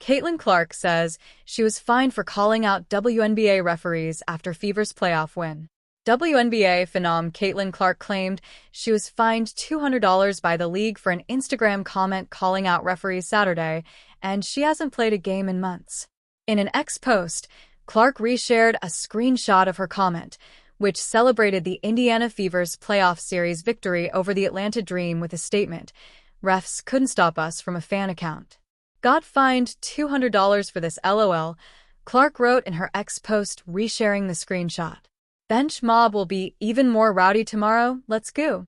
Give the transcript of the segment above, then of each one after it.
Caitlin Clark says she was fined for calling out WNBA referees after Fever's playoff win. WNBA phenom Caitlin Clark claimed she was fined $200 by the league for an Instagram comment calling out referees Saturday, and she hasn't played a game in months. In an X post, Clark reshared a screenshot of her comment, which celebrated the Indiana Fever's playoff series victory over the Atlanta Dream with a statement, "Refs couldn't stop us," from a fan account. "Got fined $200 for this, LOL," Clark wrote in her X post, resharing the screenshot. "Bench mob will be even more rowdy tomorrow, let's go."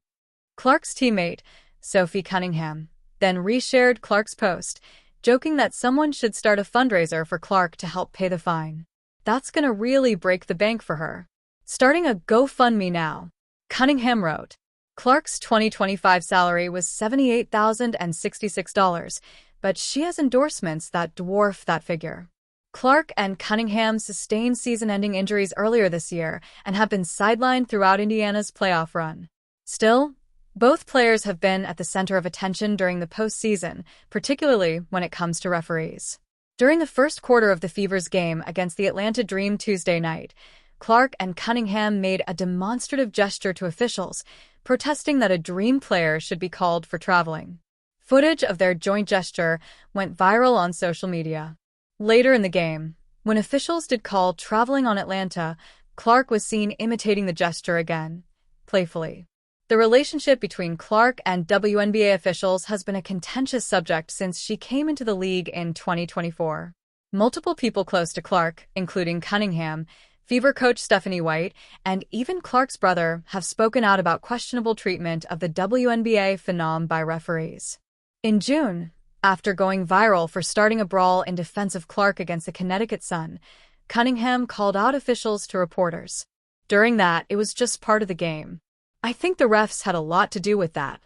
Clark's teammate, Sophie Cunningham, then reshared Clark's post, joking that someone should start a fundraiser for Clark to help pay the fine. "That's gonna really break the bank for her. Starting a GoFundMe now," Cunningham wrote. Clark's 2025 salary was $78,066, but she has endorsements that dwarf that figure. Clark and Cunningham sustained season-ending injuries earlier this year and have been sidelined throughout Indiana's playoff run. Still, both players have been at the center of attention during the postseason, particularly when it comes to referees. During the first quarter of the Fever's game against the Atlanta Dream Tuesday night, Clark and Cunningham made a demonstrative gesture to officials, protesting that a Dream player should be called for traveling. Footage of their joint gesture went viral on social media. Later in the game, when officials did call traveling on Atlanta, Clark was seen imitating the gesture again, playfully. The relationship between Clark and WNBA officials has been a contentious subject since she came into the league in 2024. Multiple people close to Clark, including Cunningham, Fever coach Stephanie White, and even Clark's brother, have spoken out about questionable treatment of the WNBA phenom by referees. In June, after going viral for starting a brawl in defense of Clark against the Connecticut Sun, Cunningham called out officials to reporters. During that, "It was just part of the game. I think the refs had a lot to do with that.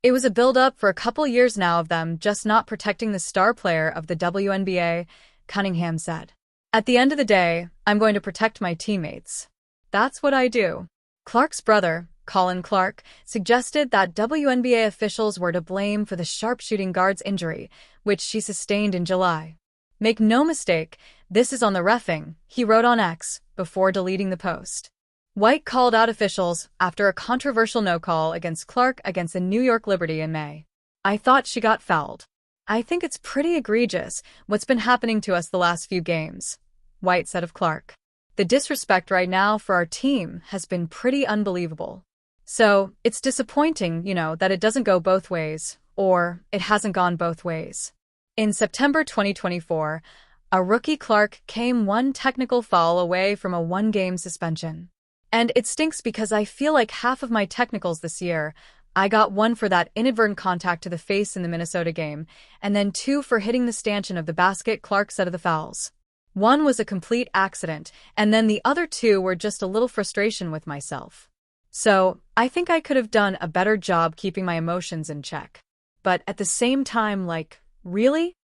It was a build-up for a couple years now of them just not protecting the star player of the WNBA," Cunningham said. "At the end of the day, I'm going to protect my teammates. That's what I do." Clark's brother, Colin Clark, suggested that WNBA officials were to blame for the sharpshooting guard's injury, which she sustained in July. "Make no mistake, this is on the reffing," he wrote on X, before deleting the post. White called out officials after a controversial no-call against Clark against the New York Liberty in May. "I thought she got fouled. I think it's pretty egregious what's been happening to us the last few games," White said of Clark. "The disrespect right now for our team has been pretty unbelievable. So, it's disappointing, that it doesn't go both ways, or it hasn't gone both ways." In September 2024, a rookie Clark came one technical foul away from a one-game suspension. "And it stinks because I feel like half of my technicals this year, I got one for that inadvertent contact to the face in the Minnesota game, and then 2 for hitting the stanchion of the basket," Clark said of the fouls. "One was a complete accident, and then the other 2 were just a little frustration with myself. So, I think I could have done a better job keeping my emotions in check. But at the same time, really?